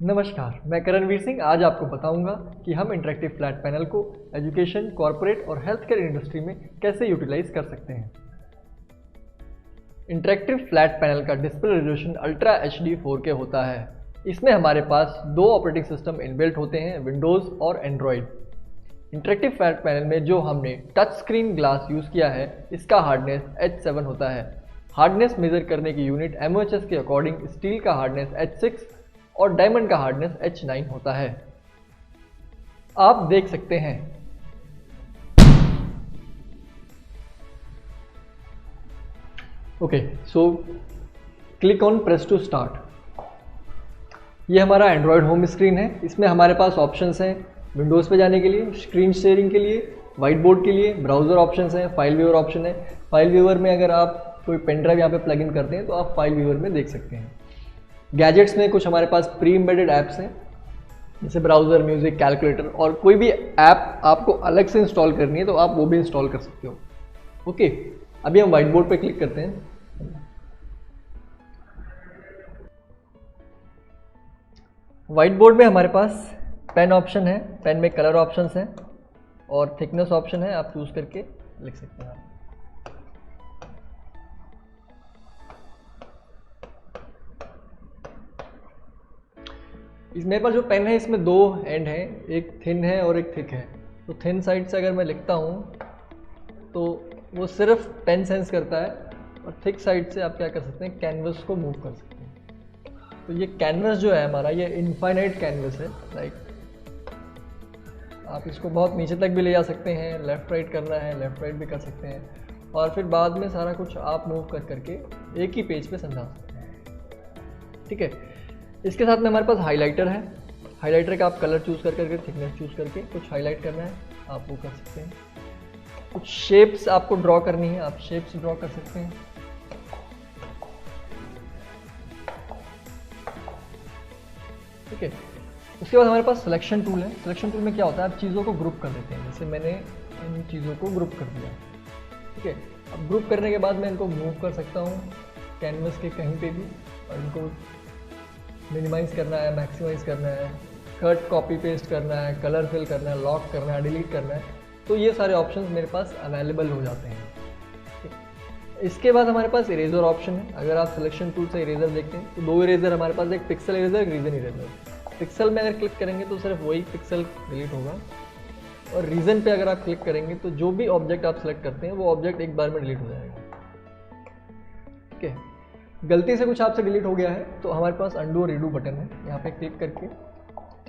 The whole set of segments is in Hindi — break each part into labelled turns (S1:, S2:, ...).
S1: नमस्कार, मैं करणवीर सिंह आज आपको बताऊंगा कि हम इंटरेक्टिव फ्लैट पैनल को एजुकेशन, कॉरपोरेट और हेल्थ केयर इंडस्ट्री में कैसे यूटिलाइज कर सकते हैं। इंटरेक्टिव फ्लैट पैनल का display resolution ultra HD 4K होता है। इसमें हमारे पास दो ऑपरेटिंग सिस्टम इनबिल्ट होते हैं, विंडोज़ और एंड्रॉयड। इंटरेक्टिव फ्लैट पैनल में जो हमने टच स्क्रीन ग्लास यूज़ किया है, इसका हार्डनेस H7 होता है। हार्डनेस मेजर करने की यूनिट MOHS के अकॉर्डिंग स्टील का हार्डनेस H6 और डायमंड का हार्डनेस H9 होता है। आप देख सकते हैं okay, so click on press to start. ये हमारा एंड्रॉयड होम स्क्रीन है। इसमें हमारे पास ऑप्शंस हैं विंडोज़ पे जाने के लिए, स्क्रीन शेयरिंग के लिए, वाइट बोर्ड के लिए, ब्राउज़र ऑप्शंस हैं, फाइल व्यूअर ऑप्शन है। फाइल व्यूअर में अगर आप कोई पेन ड्राइव यहाँ पे प्लग इन करते हैं तो आप फाइल व्यूअर में देख सकते हैं। गैजेट्स में कुछ हमारे पास प्री एम्बेडेड ऐप्स हैं जैसे ब्राउज़र, म्यूज़िक, कैलकुलेटर, और कोई भी ऐप आपको अलग से इंस्टॉल करनी है तो आप वो भी इंस्टॉल कर सकते हो। ओके, अभी हम वाइट बोर्ड पे क्लिक करते हैं। वाइट बोर्ड में हमारे पास पेन ऑप्शन है, पेन में कलर ऑप्शंस हैं और थिकनेस ऑप्शन है, आप चूज़ करके लिख सकते हैं। मेरे पास जो पेन है इसमें दो एंड हैं, एक थिन है और एक थिक है। तो थिन साइड से अगर मैं लिखता हूँ तो वो सिर्फ पेन सेंस करता है, और थिक साइड से आप क्या कर सकते हैं, कैनवस को मूव कर सकते हैं। तो ये कैनवस जो है हमारा, ये इनफाइनाइट कैनवस है। लाइक आप इसको बहुत नीचे तक भी ले जा सकते हैं, लेफ़्ट राइट करना है लेफ़्ट राइट भी कर सकते हैं, और फिर बाद में सारा कुछ आप मूव कर करके एक ही पेज पे समझा सकते हैं। ठीक है, इसके साथ में हमारे पास हाइलाइटर है। हाइलाइटर का आप कलर चूज़ कर करके, थिकनेस चूज़ करके कुछ हाईलाइट करना है आप वो कर सकते हैं। कुछ शेप्स आपको ड्रॉ करनी है, आप शेप्स ड्रॉ कर सकते हैं। ठीक है, उसके बाद हमारे पास सिलेक्शन टूल है। सिलेक्शन टूल में क्या होता है, आप चीज़ों को ग्रुप कर देते हैं। जैसे मैंने इन चीज़ों को ग्रुप कर दिया। ठीक है, अब ग्रुप करने के बाद मैं इनको मूव कर सकता हूँ कैनवस के कहीं पे भी, और इनको मिनिमाइज़ करना है, मैक्सिमाइज़ करना है, कट कॉपी पेस्ट करना है, कलर फिल करना है, लॉक करना है, डिलीट करना है, तो ये सारे ऑप्शंस मेरे पास अवेलेबल हो जाते हैं। इसके बाद हमारे पास इरेजर ऑप्शन है। अगर आप सिलेक्शन टूल से इरेजर देखते हैं तो दो इरेजर हमारे पास, एक पिक्सल इरेजर, एक रीजन इरेजर। पिक्सल में अगर क्लिक करेंगे तो सिर्फ वही पिक्सल डिलीट होगा, और रीजन पे अगर आप क्लिक करेंगे तो जो भी ऑब्जेक्ट आप सेलेक्ट करते हैं वो ऑब्जेक्ट एक बार में डिलीट हो जाएगा। ठीक है, गलती से कुछ आपसे डिलीट हो गया है तो हमारे पास अंडू और रीडू बटन है। यहाँ पे क्लिक करके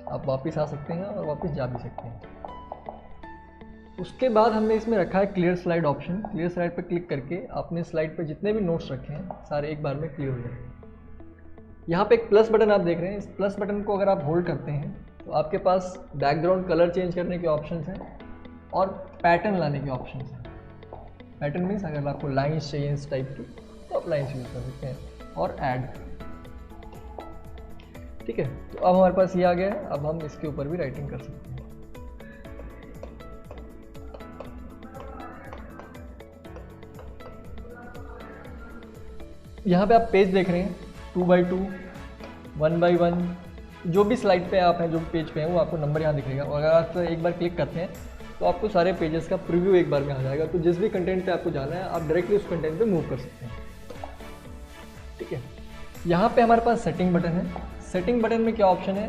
S1: आप वापस आ सकते हैं और वापस जा भी सकते हैं। उसके बाद हमने इसमें रखा है clear slide option. Clear slide पे क्लिक करके आपने स्लाइड पे जितने भी नोट्स रखे हैं सारे एक बार में क्लियर हो जाएंगे। यहाँ पे एक प्लस बटन आप देख रहे हैं। इस प्लस बटन को अगर आप होल्ड करते हैं तो आपके पास बैकग्राउंड कलर चेंज करने के ऑप्शंस हैं और पैटर्न लाने के ऑप्शंस हैं। पैटर्न मीन्स अगर आपको लाइन्स चाहिए इस टाइप की तो आप लाइन्स यूज़ कर सकते हैं, और ऐड। ठीक है, तो अब हमारे पास ये आ गया है। अब हम इसके ऊपर भी राइटिंग कर सकते हैं। यहाँ पे आप पेज देख रहे हैं 2x2, 1x1, जो भी स्लाइड पे आप हैं, जो भी पेज पे हैं, वो आपको नंबर यहाँ दिखेगा। और अगर आप एक बार क्लिक करते हैं तो आपको सारे पेजेस का प्रीव्यू एक बार में आ जाएगा। तो जिस भी कंटेंट पे आपको जाना है आप डायरेक्टली उस कंटेंट पे मूव कर सकते हैं। ठीक है, यहाँ पे हमारे पास सेटिंग बटन है। सेटिंग बटन में क्या ऑप्शन है,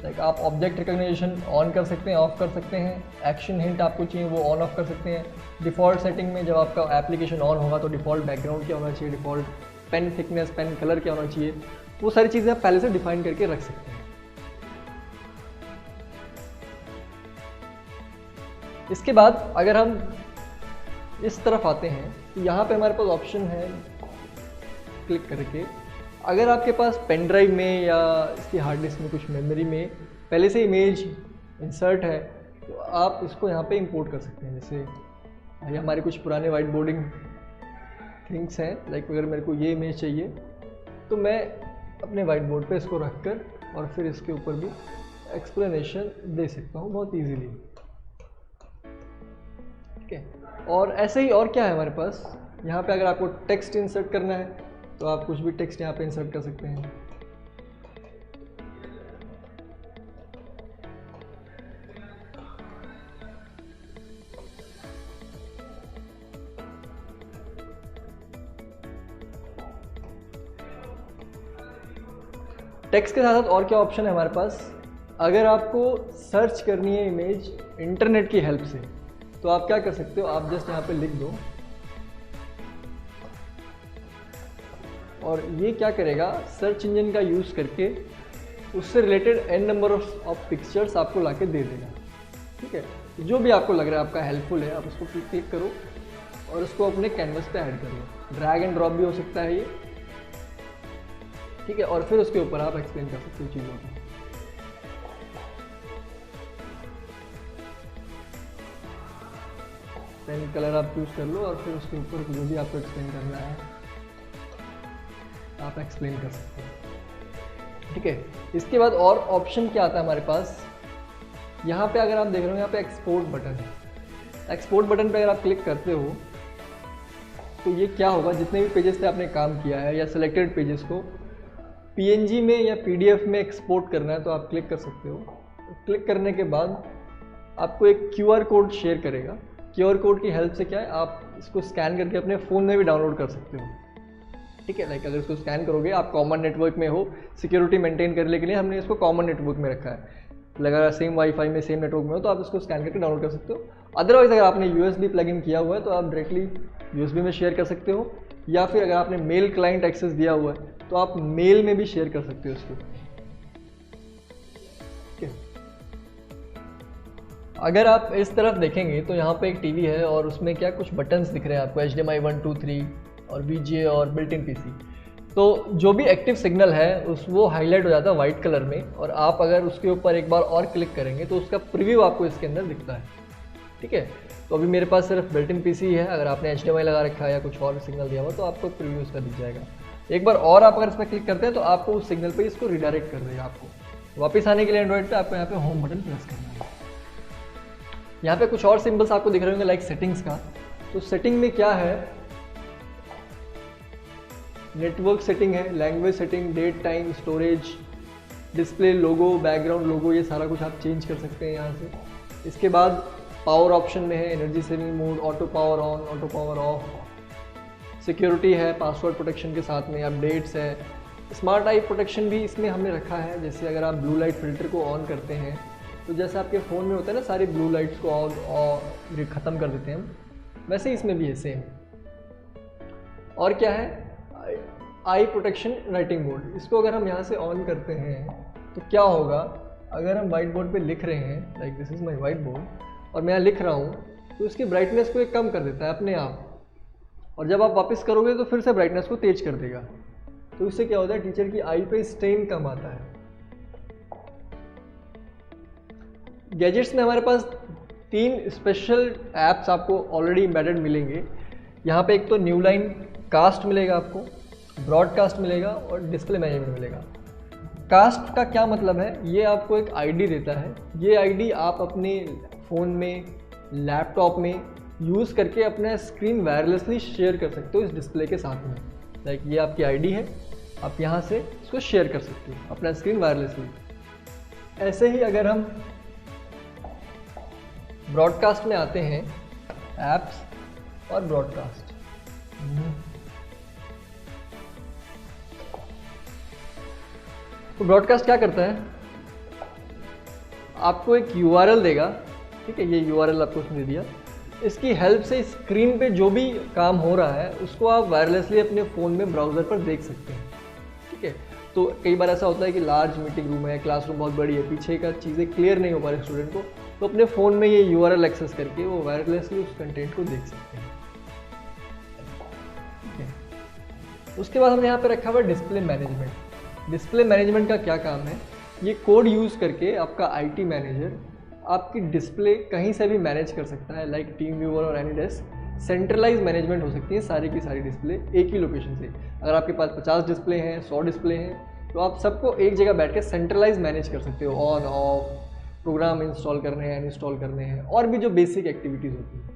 S1: लाइक आप ऑब्जेक्ट रिकॉग्निशन ऑन कर सकते हैं, ऑफ कर सकते हैं। एक्शन हिंट आपको चाहिए वो ऑन ऑफ कर सकते हैं। डिफ़ॉल्ट सेटिंग में जब आपका एप्लीकेशन ऑन होगा तो डिफ़ॉल्ट बैकग्राउंड क्या होना चाहिए, default pen thickness, pen colour क्या होना चाहिए, वो सारी चीज़ें आप पहले से डिफाइन करके रख सकते हैं। इसके बाद अगर हम इस तरफ आते हैं तो यहाँ पे हमारे पास ऑप्शन है क्लिक करके, अगर आपके पास पेन ड्राइव में या इसकी हार्ड डिस्क में कुछ मेमोरी में पहले से इमेज इंसर्ट है तो आप इसको यहाँ पे इंपोर्ट कर सकते हैं। जैसे ये हमारे कुछ पुराने वाइट बोर्डिंग थिंग्स हैं, लाइक अगर मेरे को ये इमेज चाहिए तो मैं अपने वाइट बोर्ड पे इसको रख कर और फिर इसके ऊपर भी एक्सप्लेनेशन दे सकता हूँ बहुत इजीली। ठीक है, और ऐसे ही और क्या है हमारे पास, यहाँ पे अगर आपको टेक्स्ट इंसर्ट करना है तो आप कुछ भी टेक्स्ट यहाँ पे इंसर्ट कर सकते हैं। टेक्स्ट के साथ साथ और क्या ऑप्शन है हमारे पास, अगर आपको सर्च करनी है इमेज इंटरनेट की हेल्प से तो आप क्या कर सकते हो, आप जस्ट यहाँ पे लिख दो और ये क्या करेगा, सर्च इंजन का यूज़ करके उससे related n number of pictures आपको लाके दे देगा। ठीक है, जो भी आपको लग रहा है आपका हेल्पफुल है आप उसको क्लिक करो और उसको अपने कैनवस पे ऐड कर लो। ड्रैग एंड ड्रॉप भी हो सकता है ये। ठीक है, और फिर उसके ऊपर आप एक्सप्लेन कर सकते हो चीज़ों को। पेन कलर आप चूज कर लो और फिर उसके ऊपर जो भी आपको एक्सप्लेन करना है आप एक्सप्लेन कर सकते हो। ठीक है, इसके बाद और ऑप्शन क्या आता है हमारे पास, यहाँ पे अगर आप देख रहे हो यहाँ पे एक्सपोर्ट बटन है। एक्सपोर्ट बटन पे अगर आप क्लिक करते हो तो ये क्या होगा, जितने भी पेजेस पे आपने काम किया है या सिलेक्टेड पेजेस को PNG में या PDF में एक्सपोर्ट करना है तो आप क्लिक कर सकते हो। क्लिक करने के बाद आपको एक QR कोड शेयर करेगा। QR कोड की हेल्प से क्या है, आप इसको स्कैन करके अपने फ़ोन में भी डाउनलोड कर सकते हो। ठीक है, लाइक अगर इसको स्कैन करोगे, आप कॉमन नेटवर्क में हो, सिक्योरिटी मेंटेन करने के लिए हमने इसको कॉमन नेटवर्क में रखा है। अगर सेम वाईफाई में सेम नेटवर्क में हो तो आप इसको स्कैन करके डाउनलोड कर सकते हो। अदरवाइज अगर आपने USB प्लगइन किया हुआ है तो आप डायरेक्टली USB में शेयर कर सकते हो, या फिर अगर आपने मेल क्लाइंट एक्सेस दिया हुआ है तो आप मेल में भी शेयर कर सकते हो इसको। ठीक है, अगर आप इस तरफ देखेंगे तो यहाँ पे एक टीवी है और उसमें क्या कुछ बटन्स दिख रहे हैं आपको, HDMI 1 2 3 और VGA और बिल्ट इन PC। तो जो भी एक्टिव सिग्नल है वो हाईलाइट हो जाता है वाइट कलर में, और आप अगर उसके ऊपर एक बार और क्लिक करेंगे तो उसका प्रीव्यू आपको इसके अंदर दिखता है। ठीक है, तो अभी मेरे पास सिर्फ बिल्ट इन PC है, अगर आपने HDMI लगा रखा है या कुछ और सिग्नल दिया हुआ तो आपको प्रीव्यू उसका दिख जाएगा। एक बार और आप अगर इस पर क्लिक करते हैं तो आपको उस सिग्नल पर इसको रिडायरेक्ट कर देगा। आपको वापस आने के लिए एंड्रॉइड पे आपको यहाँ पे होम बटन प्रेस करना है। यहाँ पे कुछ और सिंबल्स आपको दिख रहे होंगे लाइक सेटिंग्स का। तो सेटिंग में क्या है, नेटवर्क सेटिंग है, language setting, date time, storage, display, logo, background logo, ये सारा कुछ आप चेंज कर सकते हैं यहाँ से। इसके बाद पावर ऑप्शन में है energy saving mode, auto power on, auto power of, security है, पासवर्ड प्रोटेक्शन के साथ में अपडेट्स है, स्मार्ट आई प्रोटेक्शन भी इसमें हमने रखा है। जैसे अगर आप ब्लू लाइट फिल्टर को ऑन करते हैं तो जैसे आपके फ़ोन में होता है ना, सारी ब्लू लाइट्स को ऑन और ख़त्म कर देते हैं हम, वैसे इसमें भी है सेम। और क्या है, आई प्रोटेक्शन राइटिंग मोड। इसको अगर हम यहाँ से ऑन करते हैं तो क्या होगा, अगर हम वाइट बोर्ड पे लिख रहे हैं, like this is my white board, और मैं यहाँ लिख रहा हूँ तो इसकी ब्राइटनेस को एक कम कर देता है अपने आप, और जब आप वापस करोगे तो फिर से ब्राइटनेस को तेज कर देगा। तो इससे क्या होता है, टीचर की आई पे स्ट्रेन कम आता है। गैजेट्स में हमारे पास 3 स्पेशल ऐप्स आपको ऑलरेडी एम्बेडेड मिलेंगे। यहाँ पे एक तो न्यू लाइन कास्ट मिलेगा आपको, ब्रॉडकास्ट मिलेगा और डिस्प्ले मैनेजमेंट मिलेगा। कास्ट का क्या मतलब है, ये आपको एक आईडी देता है। ये आईडी आप अपने फ़ोन में, लैपटॉप में यूज़ करके अपना स्क्रीन वायरलेसली शेयर कर सकते हो इस डिस्प्ले के साथ में। लाइक ये आपकी आईडी है, आप यहाँ से इसको शेयर कर सकते हो अपना स्क्रीन वायरलेसली। ऐसे ही अगर हम ब्रॉडकास्ट में आते हैं, ऐप्स और ब्रॉडकास्ट, तो ब्रॉडकास्ट क्या करता है, आपको एक URL देगा। ठीक है, ये URL आपको उसने दे दिया। इसकी हेल्प से स्क्रीन पे जो भी काम हो रहा है उसको आप वायरलेसली अपने फ़ोन में ब्राउज़र पर देख सकते हैं। ठीक है, तो कई बार ऐसा होता है कि लार्ज मीटिंग रूम है, क्लासरूम बहुत बड़ी है, पीछे का चीज़ें क्लियर नहीं हो पा रही स्टूडेंट को, तो अपने फ़ोन में ये URL एक्सेस करके वो वायरलेसली उस कंटेंट को देख सकते हैं। ठीक है, उसके बाद हमने यहाँ पे रखा हुआ डिस्प्ले मैनेजमेंट। डिस्प्ले मैनेजमेंट का क्या काम है, ये कोड यूज़ करके आपका IT मैनेजर आपकी डिस्प्ले कहीं से भी मैनेज कर सकता है, लाइक टीम व्यूअर और एनीडेस्क। सेंट्रलाइज मैनेजमेंट हो सकती है सारी की सारी डिस्प्ले एक ही लोकेशन से। अगर आपके पास 50 डिस्प्ले हैं, 100 डिस्प्ले हैं, तो आप सबको एक जगह बैठ के सेंट्रलाइज मैनेज कर सकते हो। ऑन ऑफ, प्रोग्राम इंस्टॉल करने हैं, अनइंस्टॉल करने हैं, और भी जो बेसिक एक्टिविटीज़ होती हैं।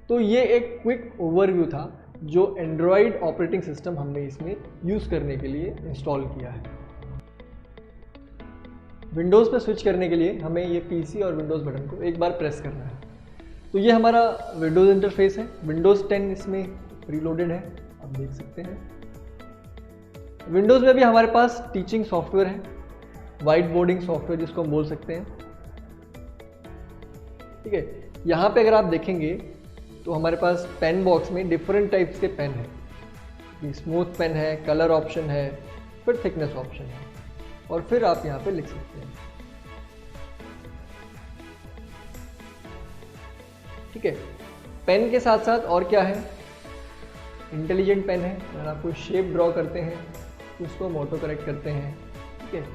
S1: तो ये एक क्विक ओवरव्यू था जो एंड्रॉयड ऑपरेटिंग सिस्टम हमने इसमें यूज़ करने के लिए इंस्टॉल किया है। विंडोज़ पे स्विच करने के लिए हमें ये PC और विंडोज़ बटन को एक बार प्रेस करना है। तो ये हमारा विंडोज़ इंटरफेस है। विंडोज़ 10 इसमें प्रीलोडेड है, आप देख सकते हैं। विंडोज़ में भी हमारे पास टीचिंग सॉफ्टवेयर है, वाइट बोर्डिंग सॉफ्टवेयर जिसको हम बोल सकते हैं। ठीक है, यहाँ पे अगर आप देखेंगे तो हमारे पास पेन बॉक्स में डिफरेंट टाइप्स के पेन है, स्मूथ पेन है, कलर ऑप्शन है, फिर थिकनेस ऑप्शन है, और फिर आप यहाँ पे लिख सकते हैं। ठीक है, पेन के साथ साथ और क्या है, इंटेलिजेंट पेन है, अगर आप कोई शेप ड्रॉ करते हैं तो उसको हम ऑटो करेक्ट करते हैं। ठीक है,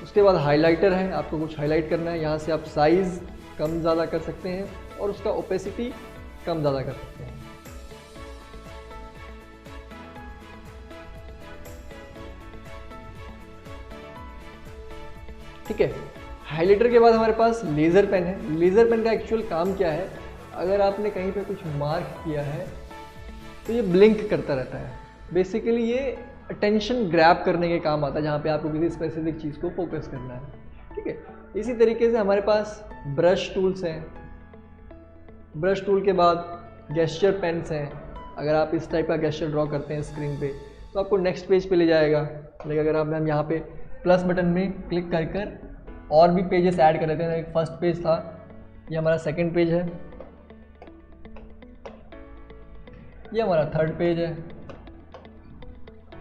S1: उसके बाद हाइलाइटर है, आपको कुछ हाईलाइट करना है, यहाँ से आप साइज कम ज़्यादा कर सकते हैं और उसका ओपेसिटी कम ज़्यादा कर सकते हैं। ठीक है, हाइलाइटर के बाद हमारे पास लेज़र पेन है। लेज़र पेन का एक्चुअल काम क्या है, अगर आपने कहीं पे कुछ मार्क किया है तो ये ब्लिंक करता रहता है। बेसिकली ये अटेंशन ग्रैब करने के काम आता है, जहाँ पे आपको किसी स्पेसिफिक चीज़ को फोकस करना है। ठीक है, इसी तरीके से हमारे पास ब्रश टूल्स हैं। ब्रश टूल के बाद गेस्चर पेन्स हैं। अगर आप इस टाइप का गेस्चर ड्रॉ करते हैं स्क्रीन पे तो आपको नेक्स्ट पेज पे ले जाएगा। लेकिन अगर हम यहाँ पे प्लस बटन में क्लिक कर कर और भी पेजेस ऐड कर देते हैं, एक फर्स्ट पेज था, ये हमारा सेकंड पेज है, ये हमारा थर्ड पेज है,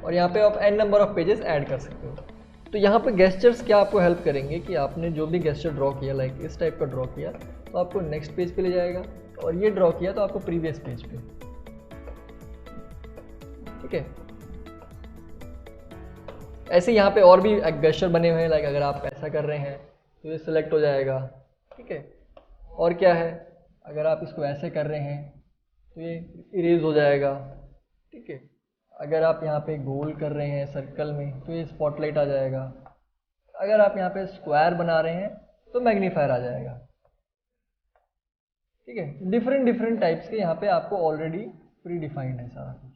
S1: और यहाँ पे आप n number of pages add कर सकते हो। तो यहाँ पे गेस्चर्स क्या आपको हेल्प करेंगे कि आपने जो भी गेस्चर ड्रॉ किया, लाइक इस टाइप का ड्रॉ किया तो आपको नेक्स्ट पेज पे ले जाएगा, और ये ड्रॉ किया तो आपको प्रीवियस पेज पे। ठीक है, ऐसे यहाँ पे और भी गेस्चर बने हुए हैं, लाइक अगर आप ऐसा कर रहे हैं तो ये सिलेक्ट हो जाएगा। ठीक है, और क्या है, अगर आप इसको ऐसे कर रहे हैं तो ये इरेज हो जाएगा। ठीक है, अगर आप यहाँ पे गोल कर रहे हैं सर्कल में तो ये स्पॉटलाइट आ जाएगा। अगर आप यहाँ पे स्क्वायर बना रहे हैं तो मैग्नीफायर आ जाएगा। ठीक है, डिफरेंट टाइप्स के यहाँ पे आपको ऑलरेडी प्री डिफाइंड है सारा कुछ।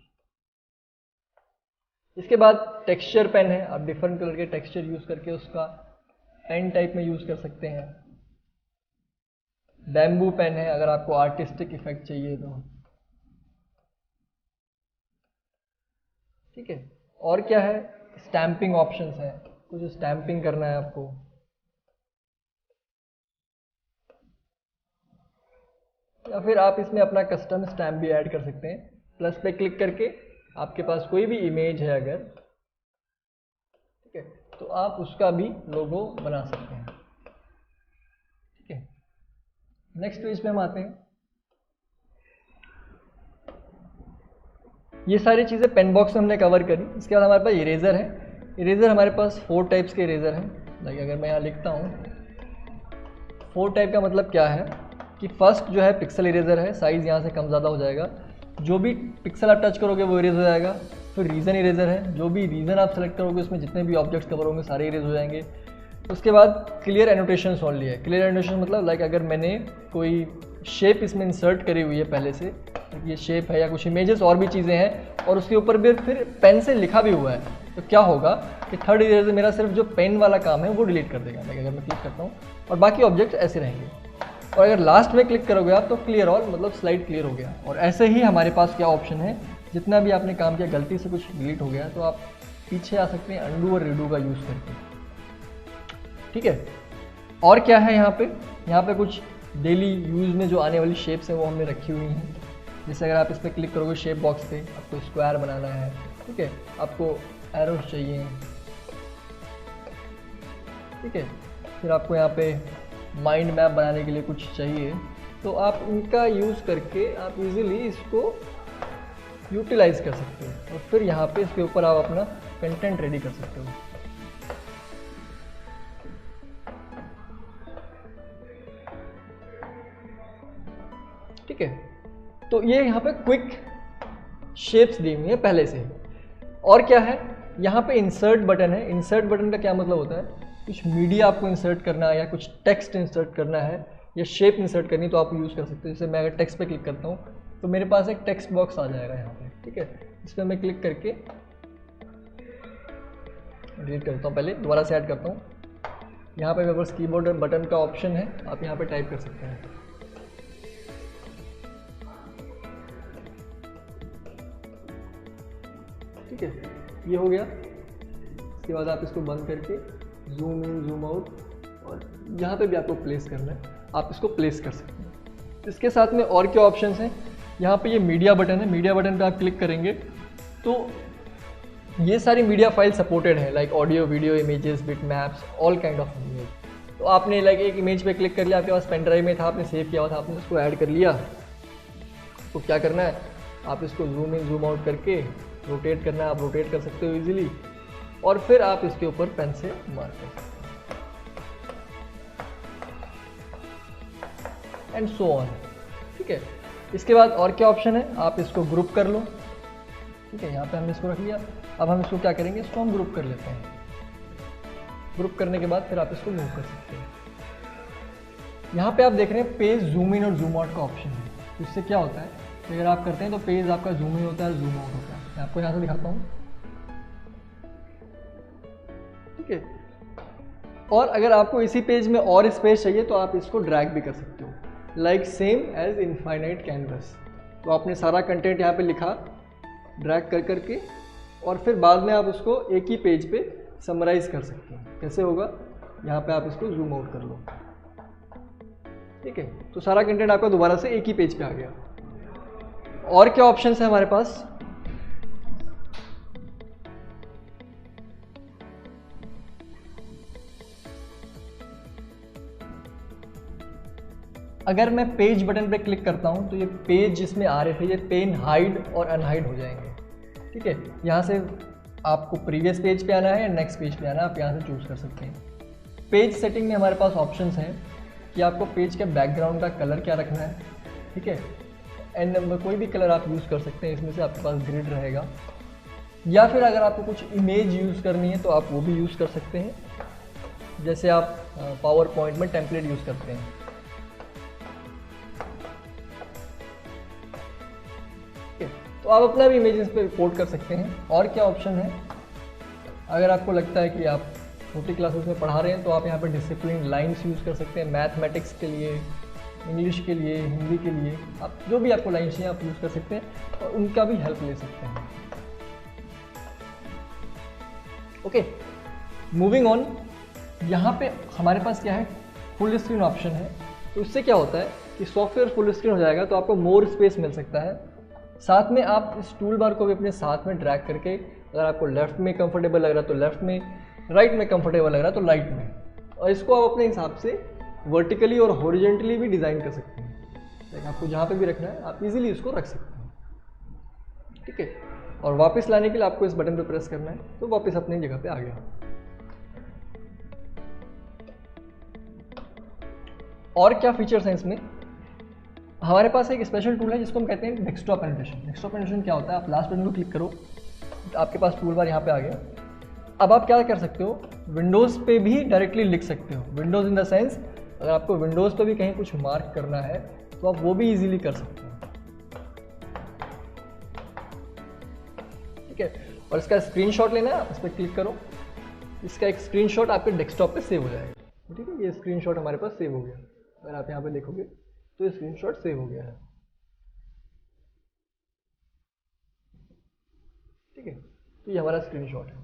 S1: इसके बाद टेक्सचर पेन है, आप डिफरेंट कलर के टेक्सचर यूज करके उसका पेन टाइप में यूज कर सकते हैं। बैम्बू पेन है, अगर आपको आर्टिस्टिक इफेक्ट चाहिए तो। ठीक है, और क्या है, स्टैंपिंग ऑप्शंस है, कुछ स्टैंपिंग करना है आपको। या फिर आप इसमें अपना कस्टम स्टैम्प भी ऐड कर सकते हैं। प्लस पे क्लिक करके आपके पास कोई भी इमेज है अगर, ठीक है, तो आप उसका भी लोगो बना सकते हैं। ठीक है, नेक्स्ट पेज पे हम आते हैं। ये सारी चीज़ें पेन बॉक्स में हमने कवर करी। इसके बाद हमारे पास इरेजर है। इरेजर हमारे पास 4 टाइप्स के इरेजर हैं। लाइक अगर मैं यहाँ लिखता हूँ 4 टाइप का मतलब क्या है कि फर्स्ट जो है पिक्सल इरेजर है, साइज़ यहाँ से कम ज़्यादा हो जाएगा, जो भी पिक्सल आप टच करोगे वो इरेज हो जाएगा। फिर रीजन इरेजर है, जो भी रीजन आप सेलेक्ट करोगे उसमें जितने भी ऑब्जेक्ट्स कवर होंगे सारे इरेज हो जाएंगे। उसके बाद क्लियर एनोटेशन ओनली है। क्लियर एनोटेशन मतलब लाइक अगर मैंने कोई शेप इसमें इंसर्ट करी हुई है पहले से, ये शेप है या कुछ इमेजेस और भी चीज़ें हैं और उसके ऊपर भी फिर पेन से लिखा भी हुआ है, तो क्या होगा कि थर्ड इरेजर मेरा सिर्फ जो पेन वाला काम है वो डिलीट कर देगा। लाइक अगर मैं क्लिक करता हूँ और बाकी ऑब्जेक्ट्स ऐसे रहेंगे। और अगर लास्ट में क्लिक करोगे आप तो क्लियर ऑल मतलब स्लाइड क्लियर हो गया। और ऐसे ही हमारे पास क्या ऑप्शन है, जितना भी आपने काम किया गलती से कुछ डिलीट हो गया तो आप पीछे आ सकते हैं अंडू और रीडू का यूज़ करके। ठीक है, और क्या है यहाँ पे कुछ डेली यूज़ में जो आने वाली शेप्स हैं वो हमने रखी हुई हैं। जैसे अगर आप इस पर क्लिक करोगे शेप बॉक्स पे, आपको स्क्वायर बनाना है, ठीक है, आपको एरोस चाहिए, ठीक है, फिर आपको यहाँ पे माइंड मैप बनाने के लिए कुछ चाहिए, तो आप इनका यूज़ करके आप इजीली इसको यूटिलाइज कर सकते हो और फिर यहाँ पे इसके ऊपर आप अपना कंटेंट रेडी कर सकते हो। ठीक है, तो ये यहाँ पे क्विक शेप्स दी हुई है पहले से। और क्या है, यहाँ पे इंसर्ट बटन है। इंसर्ट बटन का क्या मतलब होता है, कुछ मीडिया आपको इंसर्ट करना है या कुछ टेक्स्ट इंसर्ट करना है या शेप इंसर्ट करनी तो आप यूज़ कर सकते हो। जैसे मैं अगर टेक्स्ट पे क्लिक करता हूँ तो मेरे पास एक टेक्स्ट बॉक्स आ जाएगा यहाँ पे, ठीक है, इस पर मैं क्लिक करके डिलीट करता हूँ, पहले दोबारा से ऐड करता हूँ। यहाँ पे मेरे पास कीबोर्ड बटन का ऑप्शन है, आप यहाँ पे टाइप कर सकते हैं। ठीक है, ये हो गया। इसके इसके बाद आप इसको बंद करके जूम इन जूम आउट और यहाँ पे भी आपको प्लेस करना है, आप इसको प्लेस कर सकते हैं। इसके साथ में और क्या ऑप्शंस हैं, यहाँ पे ये मीडिया बटन है, मीडिया बटन पे आप क्लिक करेंगे तो ये सारी मीडिया फाइल सपोर्टेड है, like audio, video, images, bit maps, all kind of image. तो आपने लाइक एक इमेज पे क्लिक कर लिया, आपके पास पेन ड्राइव में था, आपने सेव किया हुआ था, आपने उसको ऐड कर लिया, तो क्या करना है, आप इसको जूम इन जूम आउट करके रोटेट करना है, आप रोटेट कर सकते हो इजीली, और फिर आप इसके ऊपर पेन से मार्क कर सकते हो एंड सो ऑन। ठीक है, इसके बाद और क्या ऑप्शन है, आप इसको ग्रुप कर लो। ठीक है, यहाँ पे हमने इसको रख लिया, अब हम इसको क्या करेंगे, इसको हम ग्रुप कर लेते हैं। ग्रुप करने के बाद फिर आप इसको मूव कर सकते हैं। यहाँ पे आप देख रहे हैं पेज जूम इन और जूम आउट का ऑप्शन है। तो इससे क्या होता है कि अगर आप करते हैं तो पेज आपका जूम इन होता है, जूम आउट होता है। मैं आपको यहाँ से दिखाता हूँ। ठीक है, और अगर आपको इसी पेज में और स्पेस चाहिए तो आप इसको ड्रैग भी कर सकते हो, like same as infinite canvas. तो आपने सारा कंटेंट यहाँ पे लिखा ड्रैग कर करके, और फिर बाद में आप उसको एक ही पेज पे समराइज कर सकते हैं। कैसे होगा, यहाँ पे आप इसको जूम आउट कर लो। ठीक है, तो सारा कंटेंट आपका दोबारा से एक ही पेज पे आ गया। और क्या ऑप्शंस है हमारे पास, अगर मैं पेज बटन पे क्लिक करता हूं तो ये पेज जिसमें आ रहे थे ये पेन हाइड और अनहाइड हो जाएंगे। ठीक है, यहाँ से आपको प्रीवियस पेज पे आना है या नेक्स्ट पेज पे आना है, आप यहाँ से चूज़ कर सकते हैं। पेज सेटिंग में हमारे पास ऑप्शंस हैं कि आपको पेज के बैकग्राउंड का कलर क्या रखना है। ठीक है, एंड नंबर कोई भी कलर आप यूज़ कर सकते हैं, इसमें से आपके पास ग्रिड रहेगा, या फिर अगर आपको कुछ इमेज यूज़ करनी है तो आप वो भी यूज़ कर सकते हैं, जैसे आप पावर पॉइंट में टेम्पलेट यूज़ करते हैं। तो आप अपना भी इमेज इस पर रिपोर्ट कर सकते हैं। और क्या ऑप्शन है, अगर आपको लगता है कि आप छोटी क्लासेस में पढ़ा रहे हैं तो आप यहाँ पर डिसिप्लिन लाइन्स यूज़ कर सकते हैं, मैथमेटिक्स के लिए, इंग्लिश के लिए, हिंदी के लिए, आप जो भी आपको लाइन्स चाहिए आप यूज़ कर सकते हैं और उनका भी हेल्प ले सकते हैं। ओके, मूविंग ऑन, यहाँ पे हमारे पास क्या है, फुल स्क्रीन ऑप्शन है। तो इससे क्या होता है कि सॉफ्टवेयर फुल स्क्रीन हो जाएगा तो आपको मोर स्पेस मिल सकता है। साथ में आप इस टूल बार को भी अपने साथ में ड्रैग करके, अगर आपको लेफ्ट में कंफर्टेबल लग रहा है तो लेफ्ट में, राइट में कंफर्टेबल लग रहा है तो राइट में, और इसको आप अपने हिसाब से वर्टिकली और हॉरिजॉन्टली भी डिज़ाइन कर सकते हैं। लाइक आपको जहाँ पे भी रखना है आप इजीली इसको रख सकते हैं। ठीक है, और वापस लाने के लिए आपको इस बटन पे प्रेस करना है तो वापस अपनी जगह पे आ गया। और क्या फीचर्स हैं इसमें, हमारे पास एक स्पेशल टूल है जिसको हम कहते हैं डेस्कटॉप एनोटेशन। डेस्कटॉप एनोटेशन क्या होता है, आप लास्ट बटन को क्लिक करो, आपके पास टूल बार यहाँ पे आ गया। अब आप क्या कर सकते हो, विंडोज़ पे भी डायरेक्टली लिख सकते हो। विंडोज़ इन द सेंस, अगर आपको विंडोज़ पे भी कहीं कुछ मार्क करना है तो आप वो भी इजीली कर सकते हो। ठीक है, और इसका स्क्रीनशॉट लेना है, आप इस पर क्लिक करो, इसका एक स्क्रीनशॉट आपके डेस्कटॉप पे सेव हो जाएगा। ठीक है, ये स्क्रीनशॉट हमारे पास सेव हो गया। अगर आप यहाँ पे देखोगे तो ये स्क्रीनशॉट सेव हो गया है। ठीक है, तो ये हमारा स्क्रीनशॉट है।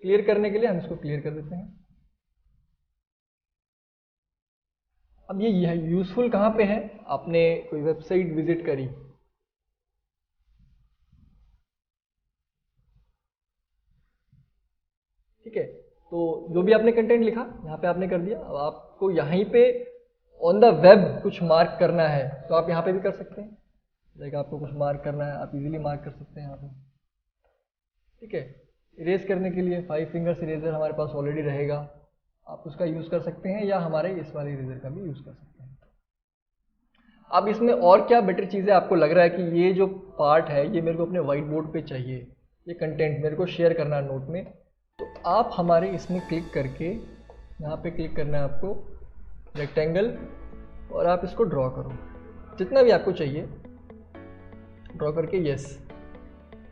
S1: क्लियर करने के लिए हम इसको क्लियर कर देते हैं। अब ये यूजफुल कहाँ पे है, आपने कोई वेबसाइट विजिट करी, ठीक है, तो जो भी आपने कंटेंट लिखा यहाँ पे आपने कर दिया। अब आपको यहीं पे ऑन द वेब कुछ मार्क करना है तो आप यहाँ पे भी कर सकते हैं। लाइक आपको कुछ मार्क करना है, आप इजीली मार्क कर सकते हैं यहाँ पे। ठीक है, इरेज करने के लिए 5 फिंगर्स इरेजर हमारे पास ऑलरेडी रहेगा, आप उसका यूज़ कर सकते हैं, या हमारे इस वाले इरेजर का भी यूज़ कर सकते हैं। अब इसमें और क्या बेटर चीज़ें आपको लग रहा है कि ये जो पार्ट है ये मेरे को अपने वाइट बोर्ड पे चाहिए, ये कंटेंट मेरे को शेयर करना है नोट में, तो आप हमारे इसमें क्लिक करके, यहाँ पे क्लिक करना है आपको रेक्टेंगल, और आप इसको ड्रॉ करो जितना भी आपको चाहिए, ड्रॉ करके यस,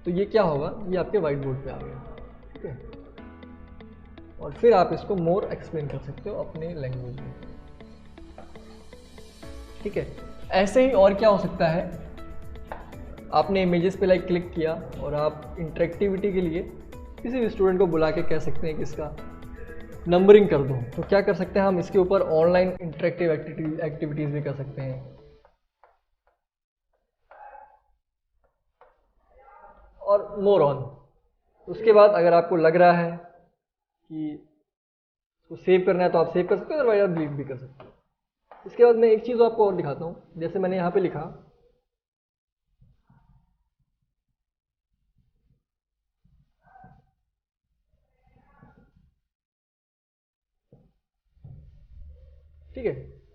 S1: तो ये क्या होगा, ये आपके वाइट बोर्ड पे आ गया। ठीक है, और फिर आप इसको मोर एक्सप्लेन कर सकते हो अपने लैंग्वेज में। ठीक है, ऐसे ही और क्या हो सकता है, आपने इमेजेस पे लाइक क्लिक किया और आप इंटरेक्टिविटी के लिए किसी भी स्टूडेंट को बुला के कह सकते हैं कि इसका नंबरिंग कर दो। तो क्या कर सकते हैं हम इसके ऊपर ऑनलाइन इंटरेक्टिव एक्टिविटीज़ भी कर सकते हैं। और मोर ऑन। उसके बाद अगर आपको लग रहा है कि उसको सेव करना है तो आप सेव कर सकते हो, अदरवाइज आप डिलीट भी कर सकते हो। इसके बाद मैं एक चीज़ आपको और दिखाता हूँ। जैसे मैंने यहाँ पे लिखा ठीक है,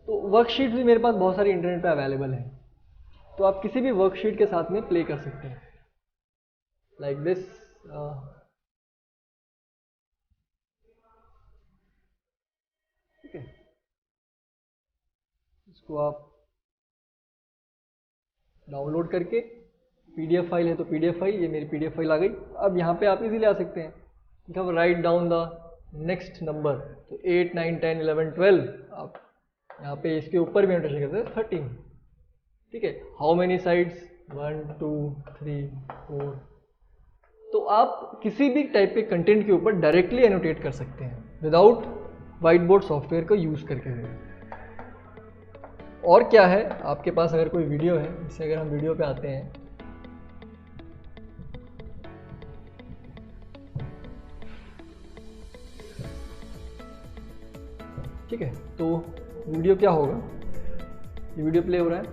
S1: तो वर्कशीट भी मेरे पास बहुत सारी इंटरनेट पे अवेलेबल है, तो आप किसी भी वर्कशीट के साथ में प्ले कर सकते हैं लाइक दिस। ठीक है, इसको आप डाउनलोड करके पीडीएफ फाइल है तो पीडीएफ फाइल, ये मेरी पीडीएफ फाइल आ गई। अब यहाँ पे आप इजीली आ सकते हैं, मतलब write down the next number, तो 8 9 10 11 12 आप यहाँ पे इसके ऊपर भी एंटर करते हैं 13। ठीक है, हाउ मेनी साइड्स 1 2 3 4। तो आप किसी भी टाइप के कंटेंट के ऊपर डायरेक्टली एनोटेट कर सकते हैं विदाउट व्हाइट बोर्ड सॉफ्टवेयर को यूज करके। और क्या है, आपके पास अगर कोई वीडियो है, जैसे अगर हम वीडियो पे आते हैं, ठीक है, तो वीडियो क्या होगा, ये वीडियो प्ले हो रहा है,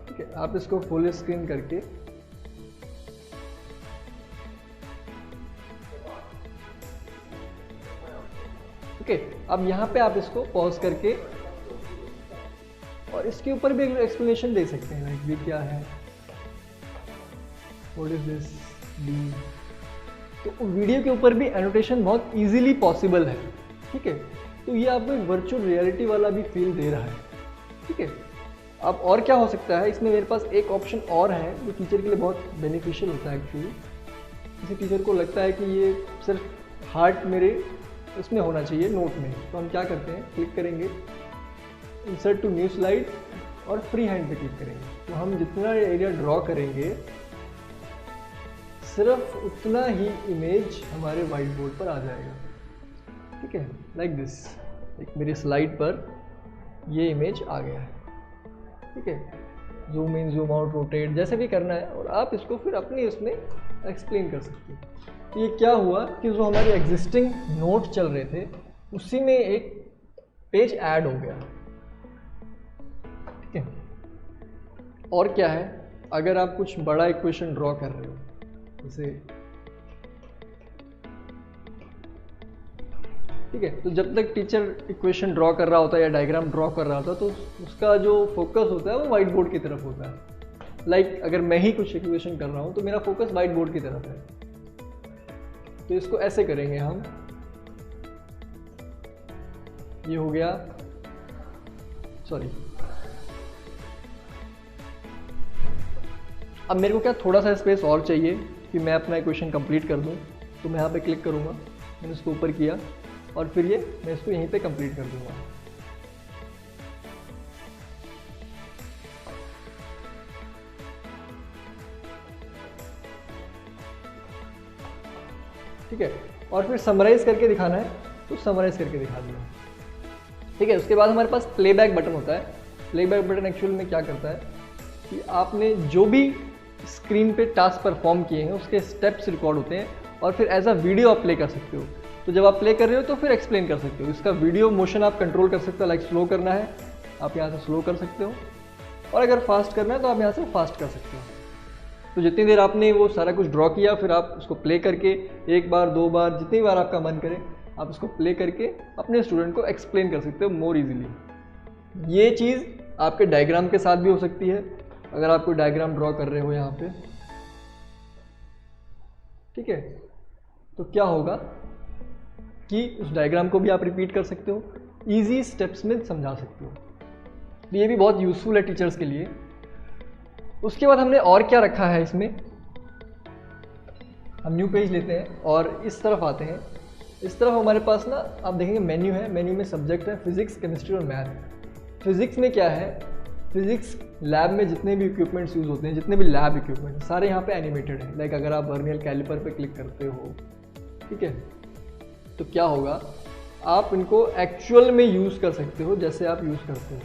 S1: ठीक है, आप इसको फुल स्क्रीन करके ओके, अब यहाँ पे आप इसको पॉज करके और इसके ऊपर भी एक्सप्लेनेशन दे सकते हैं, लाइक ये क्या है, व्हाट इज दिस डी। तो वीडियो के ऊपर भी एनोटेशन बहुत इजीली पॉसिबल है। ठीक है, तो ये आपको एक वर्चुअल रियलिटी वाला भी फील दे रहा है। ठीक है, अब और क्या हो सकता है, इसमें मेरे पास एक ऑप्शन और है जो टीचर के लिए बहुत बेनिफिशियल होता है एक्चुअली। किसी टीचर को लगता है कि ये सिर्फ हार्ट मेरे इसमें होना चाहिए नोट में, तो हम क्या करते हैं, क्लिक करेंगे इंसर्ट टू न्यू स्लाइड और फ्री हैंड पे क्लिक करेंगे। तो हम जितना एरिया ड्रॉ करेंगे सिर्फ उतना ही इमेज हमारे वाइट बोर्ड पर आ जाएगा। ठीक है, लाइक दिस, एक मेरी स्लाइड पर ये इमेज आ गया है। ठीक है, zoom in zoom out rotate जैसे भी करना है, और आप इसको फिर अपनी इसमें एक्सप्लेन कर सकते हैं। तो ये क्या हुआ कि जो हमारे एग्जिस्टिंग नोट चल रहे थे उसी में एक पेज ऐड हो गया। ठीक है, और क्या है, अगर आप कुछ बड़ा इक्वेशन ड्रॉ कर रहे हो, जैसे ठीक है, तो जब तक टीचर इक्वेशन ड्रॉ कर रहा होता है या डायग्राम ड्रॉ कर रहा होता है, तो उसका जो फोकस होता है वो वाइट बोर्ड की तरफ होता है। लाइक अगर मैं ही कुछ इक्वेशन कर रहा हूँ तो मेरा फोकस वाइट बोर्ड की तरफ है। तो इसको ऐसे करेंगे हम, ये हो गया, सॉरी, अब मेरे को क्या थोड़ा सा स्पेस और चाहिए कि मैं अपना इक्वेशन कंप्लीट कर दूं, तो मैं यहाँ पे क्लिक करूँगा, मैंने इसको ऊपर किया और फिर ये मैं इसको यहीं पे कंप्लीट कर दूंगा। ठीक है, और फिर समराइज करके दिखाना है तो समराइज करके दिखा दिया। ठीक है, उसके बाद हमारे पास प्लेबैक बटन होता है। प्लेबैक बटन एक्चुअल में क्या करता है कि आपने जो भी स्क्रीन पे टास्क परफॉर्म किए हैं उसके स्टेप्स रिकॉर्ड होते हैं और फिर एज अ वीडियो आप प्ले कर सकते हो। तो जब आप प्ले कर रहे हो तो फिर एक्सप्लेन कर सकते हो, इसका वीडियो मोशन आप कंट्रोल कर सकते हो। लाइक स्लो करना है आप यहाँ से स्लो कर सकते हो, और अगर फास्ट करना है तो आप यहाँ से फास्ट कर सकते हो। तो जितनी देर आपने वो सारा कुछ ड्रॉ किया, फिर आप उसको प्ले करके एक बार दो बार जितनी बार आपका मन करे आप इसको प्ले करके अपने स्टूडेंट को एक्सप्लेन कर सकते हो मोर इजीली। ये चीज़ आपके डायग्राम के साथ भी हो सकती है, अगर आप कोई डायग्राम ड्रॉ कर रहे हो यहाँ पे। ठीक है, तो क्या होगा कि उस डायग्राम को भी आप रिपीट कर सकते हो, इजी स्टेप्स में समझा सकते हो। तो ये भी बहुत यूजफुल है टीचर्स के लिए। उसके बाद हमने और क्या रखा है इसमें, हम न्यू पेज लेते हैं और इस तरफ आते हैं। इस तरफ हमारे पास ना आप देखेंगे मेन्यू है, मेन्यू में सब्जेक्ट है फिजिक्स, केमिस्ट्री और मैथ। फिजिक्स में क्या है फिजिक्स लैब में जितने भी इक्विपमेंट्स यूज़ होते हैं, जितने भी लैब इक्विपमेंट सारे यहाँ पे एनिमेटेड हैं। लाइक अगर आप वर्नियर कैलिपर पे क्लिक करते हो, ठीक है, तो क्या होगा, आप इनको एक्चुअल में यूज़ कर सकते हो जैसे आप यूज़ करते हो,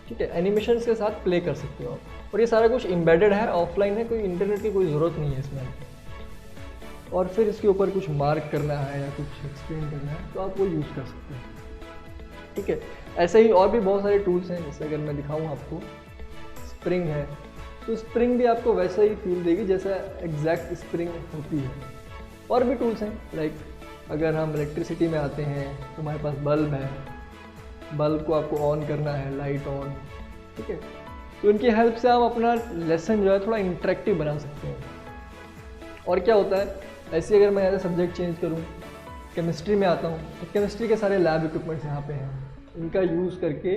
S1: ठीक है, एनिमेशन के साथ प्ले कर सकते हो आप। और ये सारा कुछ एम्बेडेड है, ऑफलाइन है, कोई इंटरनेट की कोई ज़रूरत नहीं है इसमें। और फिर इसके ऊपर कुछ मार्क करना है या कुछ एक्सप्लेन करना है तो आप वो यूज़ कर सकते हैं, ठीक है। ऐसे ही और भी बहुत सारे टूल्स हैं, जैसे अगर मैं दिखाऊं आपको, स्प्रिंग है, तो स्प्रिंग भी आपको वैसा ही फील देगी जैसा एग्जैक्ट स्प्रिंग होती है। और भी टूल्स हैं, लाइक अगर हम इलेक्ट्रिसिटी में आते हैं तो हमारे पास बल्ब है, बल्ब को आपको ऑन करना है, लाइट ऑन, ठीक है, तो इनकी हेल्प से आप अपना लेसन जो है थोड़ा इंटरेक्टिव बना सकते हैं। और क्या होता है, ऐसे अगर मैं ऐसा सब्जेक्ट चेंज करूं, केमिस्ट्री में आता हूं, तो केमिस्ट्री के सारे लैब इक्विपमेंट्स यहाँ पे हैं, इनका यूज़ करके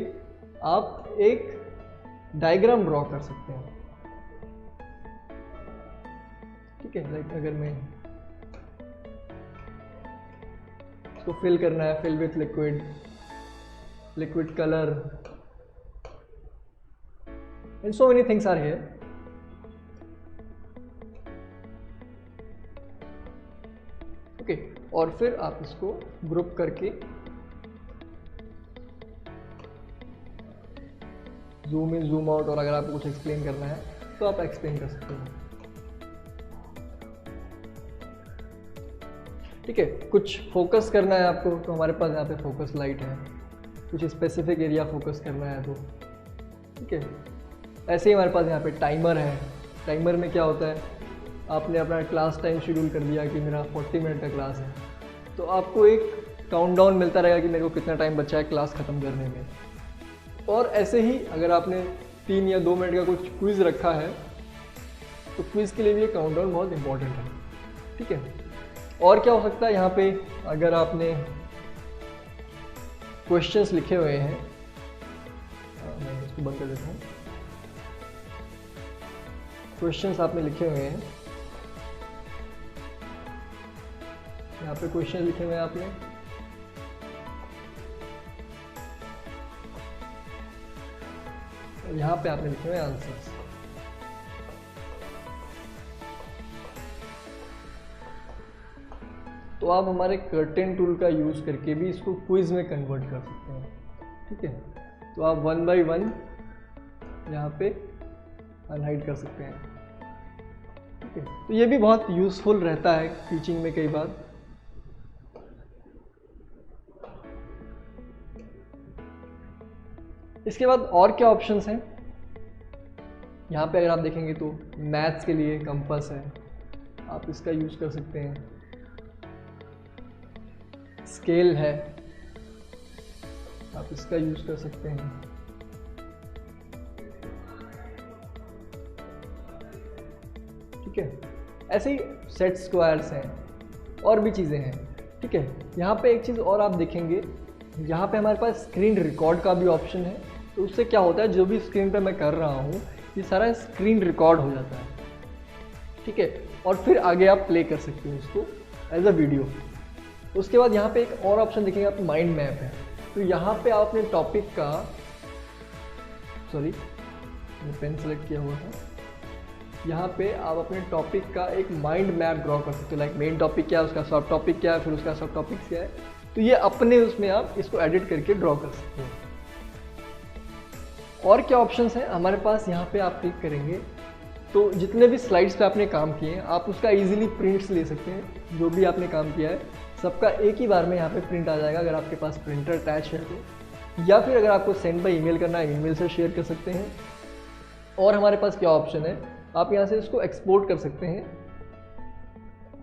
S1: आप एक डायग्राम ड्रॉ कर सकते हैं, ठीक है। लाइक अगर मैं इसको फिल करना है, fill with liquid, liquid colour and so many things are here. Okay, और फिर आप इसको ग्रुप करके जूम इन जूम आउट, और अगर आपको कुछ एक्सप्लेन करना है तो आप एक्सप्लेन कर सकते हो, ठीक है। कुछ फोकस करना है आपको तो हमारे पास यहाँ पे फोकस लाइट है, कुछ स्पेसिफिक एरिया फोकस करना है तो, ठीक है। ऐसे ही हमारे पास यहाँ पे टाइमर है। टाइमर में क्या होता है, आपने अपना क्लास टाइम शेड्यूल कर दिया कि मेरा 40 मिनट का क्लास है, तो आपको एक काउंटडाउन मिलता रहेगा कि मेरे को कितना टाइम बचा है क्लास ख़त्म करने में। और ऐसे ही अगर आपने 3 या 2 मिनट का कुछ क्विज़ रखा है तो क्विज़ के लिए भी ये काउंटडाउन बहुत इंपॉर्टेंट है, ठीक है। और क्या हो सकता है यहाँ पे, अगर आपने क्वेश्चंस लिखे हुए हैं, मैं इसको बंद कर देता हूँ, क्वेश्चंस आपने लिखे हुए हैं, यहाँ पे क्वेश्चन लिखे हुए हैं आपने, और यहाँ पे आपने लिखे हुए आंसर्स। तो आप हमारे कर्टेन टूल का यूज़ करके भी इसको क्विज में कन्वर्ट कर सकते हैं, ठीक है। तो आप 1 बाय 1 यहाँ पे अनहाइड कर सकते हैं, ठीक है। तो ये भी बहुत यूज़फुल रहता है टीचिंग में कई बार। इसके बाद और क्या ऑप्शंस हैं, यहाँ पे अगर आप देखेंगे तो मैथ्स के लिए कंपास है, आप इसका यूज़ कर सकते हैं। स्केल है, आप इसका यूज़ कर सकते हैं। ठीक है, ऐसे ही सेट स्क्वायर्स हैं और भी चीज़ें हैं, ठीक है। यहाँ पे एक चीज़ और आप देखेंगे, यहाँ पे हमारे पास स्क्रीन रिकॉर्ड का भी ऑप्शन है। तो उससे क्या होता है, जो भी स्क्रीन पे मैं कर रहा हूँ ये सारा स्क्रीन रिकॉर्ड हो जाता है, ठीक है। और फिर आगे आप प्ले कर सकते हो उसको एज अ वीडियो। उसके बाद यहाँ पे एक और ऑप्शन देखेंगे आप, माइंड मैप है। तो यहाँ पे आप अपने टॉपिक का, सॉरी मैं पेन सेलेक्ट किया हुआ था, यहाँ पे आप अपने टॉपिक का एक माइंड मैप ड्रॉ कर सकते हो। लाइक मेन टॉपिक क्या है, उसका सब टॉपिक क्या है, फिर उसका सब टॉपिक्स क्या है। तो ये अपने उसमें आप इसको एडिट करके ड्रॉ कर सकते हो। और क्या ऑप्शंस हैं हमारे पास, यहाँ पे आप क्लिक करेंगे तो जितने भी स्लाइड्स पे आपने काम किए हैं आप उसका इजीली प्रिंट्स ले सकते हैं। जो भी आपने काम किया है सबका एक ही बार में यहाँ पे प्रिंट आ जाएगा, अगर आपके पास प्रिंटर अटैच है तो। या फिर अगर आपको सेंड बाय ईमेल करना है, ईमेल से शेयर कर सकते हैं। और हमारे पास क्या ऑप्शन है, आप यहाँ से इसको एक्सपोर्ट कर सकते हैं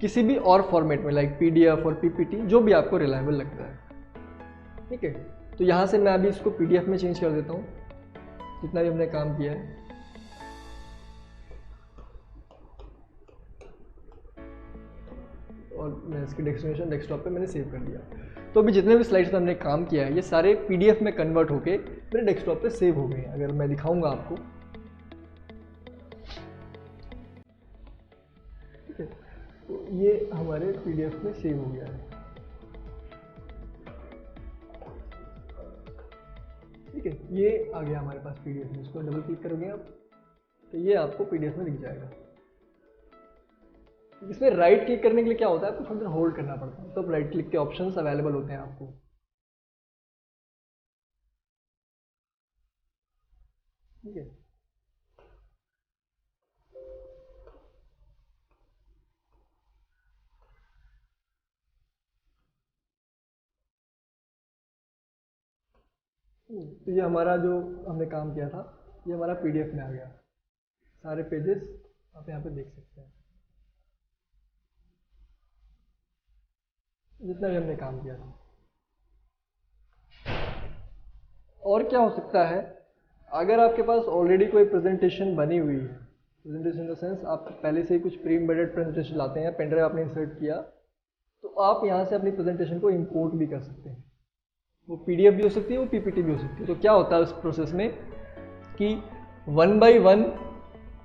S1: किसी भी और फॉर्मेट में, लाइक PDF और PPT, जो भी आपको रिलायबल लगता है, ठीक है। तो यहाँ से मैं अभी इसको PDF में चेंज कर देता हूँ, जितना भी हमने काम किया है। और मैं इसकी डेस्टिनेशन डेस्कटॉप पे मैंने सेव कर दिया। तो अभी जितने भी स्लाइड्स पे हमने काम किया है ये सारे PDF में कन्वर्ट होके मेरे डेस्कटॉप पे सेव हो गए हैं। अगर मैं दिखाऊंगा आपको, ठीक है, तो ये हमारे PDF में सेव हो गया है। ये आ गया हमारे पास पीडीएफ में, इसको डबल क्लिक करोगे आप तो ये आपको पीडीएफ में दिख जाएगा। इसमें राइट क्लिक करने के लिए क्या होता है, आपको थोड़ी देर होल्ड करना पड़ता है, तो राइट क्लिक के ऑप्शंस अवेलेबल होते हैं आपको। ठीक है, तो ये हमारा जो हमने काम किया था ये हमारा पीडीएफ में आ गया, सारे पेजेस आप यहाँ पे देख सकते हैं जितना भी हमने काम किया था। और क्या हो सकता है, अगर आपके पास ऑलरेडी कोई प्रेजेंटेशन बनी हुई है, प्रेजेंटेशन इन द सेंस आप पहले से ही कुछ प्री एम्बेडेड प्रेजेंटेशन लाते हैं, पेन ड्राइव आपने इंसर्ट किया, तो आप यहाँ से अपनी प्रेजेंटेशन को इंपोर्ट भी कर सकते हैं। वो पीडीएफ भी हो सकती है, वो पीपीटी भी हो सकती है। तो क्या होता है उस प्रोसेस में कि 1 बाय 1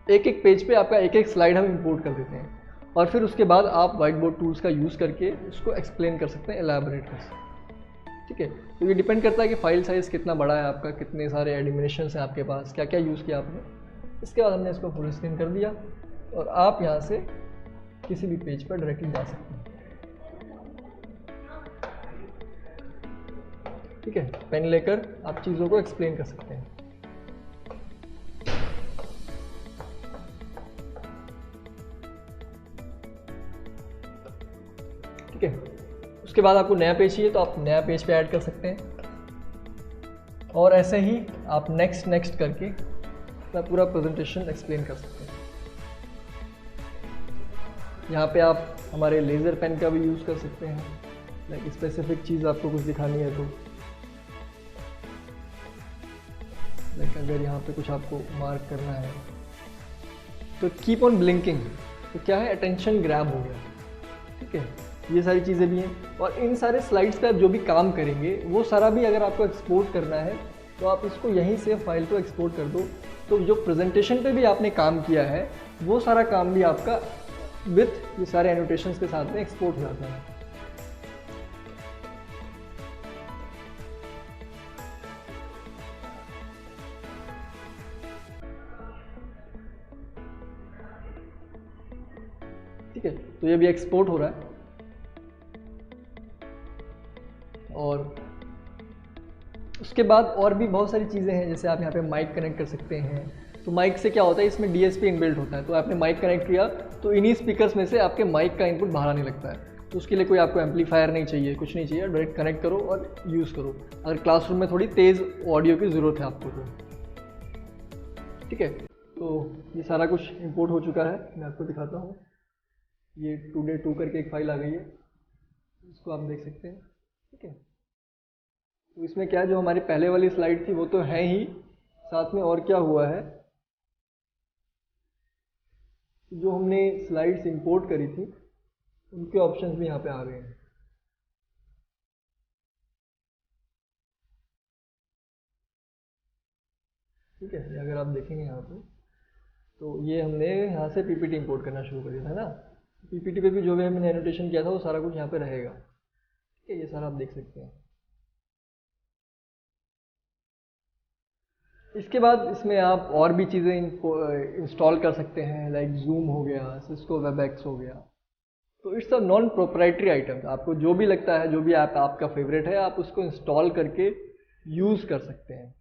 S1: एक एक पेज पे आपका एक एक स्लाइड हम इंपोर्ट कर देते हैं, और फिर उसके बाद आप व्हाइट बोर्ड टूल्स का यूज़ करके उसको एक्सप्लेन कर सकते हैं, एलैबोरेट कर सकते हैं। ठीक है, तो ये डिपेंड करता है कि फाइल साइज़ कितना बड़ा है आपका, कितने सारे एनिमेशन हैं आपके पास, क्या क्या यूज़ किया आपने। इसके बाद हमने इसको फुल स्क्रीन कर दिया और आप यहाँ से किसी भी पेज पर डायरेक्टली जा सकते हैं। ठीक है, पेन लेकर आप चीज़ों को एक्सप्लेन कर सकते हैं। ठीक है, उसके बाद आपको नया पेज चाहिए तो आप नया पेज पे ऐड कर सकते हैं, और ऐसे ही आप नेक्स्ट नेक्स्ट करके अपना पूरा प्रेजेंटेशन एक्सप्लेन कर सकते हैं। यहाँ पे आप हमारे लेज़र पेन का भी यूज़ कर सकते हैं, लाइक स्पेसिफिक चीज़ आपको कुछ दिखानी है तो, लाइक अगर यहाँ पे कुछ आपको मार्क करना है तो कीप ऑन ब्लिंकिंग, तो क्या है, अटेंशन ग्रैब हो गया। ठीक है, ये सारी चीज़ें भी हैं, और इन सारे स्लाइड्स पे आप जो भी काम करेंगे वो सारा भी अगर आपको एक्सपोर्ट करना है तो आप इसको यहीं से फाइल को एक्सपोर्ट कर दो, तो जो प्रेजेंटेशन पे भी आपने काम किया है वो सारा काम भी आपका विथ ये सारे एनोटेशंस के साथ में एक्सपोर्ट हो जाता है। ठीक है, तो ये भी एक्सपोर्ट हो रहा है, और उसके बाद और भी बहुत सारी चीज़ें हैं, जैसे आप यहाँ पे माइक कनेक्ट कर सकते हैं। तो माइक से क्या होता है, इसमें डीएसपी इनबिल्ट होता है, तो आपने माइक कनेक्ट किया तो इन्हीं स्पीकर्स में से आपके माइक का इनपुट बाहर आने लगता है। तो उसके लिए कोई आपको एम्पलीफायर नहीं चाहिए, कुछ नहीं चाहिए, डायरेक्ट कनेक्ट करो और यूज़ करो, अगर क्लासरूम में थोड़ी तेज़ ऑडियो की ज़रूरत है आपको तो। ठीक है, तो ये सारा कुछ इम्पोर्ट हो चुका है, मैं आपको दिखाता हूँ। ये 2day2 करके एक फाइल आ गई है, इसको आप देख सकते हैं। ठीक है, तो इसमें क्या है, जो हमारी पहले वाली स्लाइड थी वो तो है ही, साथ में और क्या हुआ है, जो हमने स्लाइड्स इंपोर्ट करी थी उनके ऑप्शंस भी यहाँ पे आ गए हैं। ठीक है, अगर आप देखेंगे यहाँ पे तो ये हमने यहाँ से पीपीटी इंपोर्ट करना शुरू कर दिया था ना, पीपीटी पे भी जो भी हमने एनोटेशन किया था वो सारा कुछ यहाँ पे रहेगा। ठीक है, ये सारा आप देख सकते हैं। इसके बाद इसमें आप और भी चीज़ें इंस्टॉल कर सकते हैं, लाइक जूम हो गया, सिस्को वेबएक्स हो गया। तो it's a non proprietary item, आपको जो भी लगता है, जो भी ऐप आपका फेवरेट है, आप उसको इंस्टॉल करके यूज़ कर सकते हैं।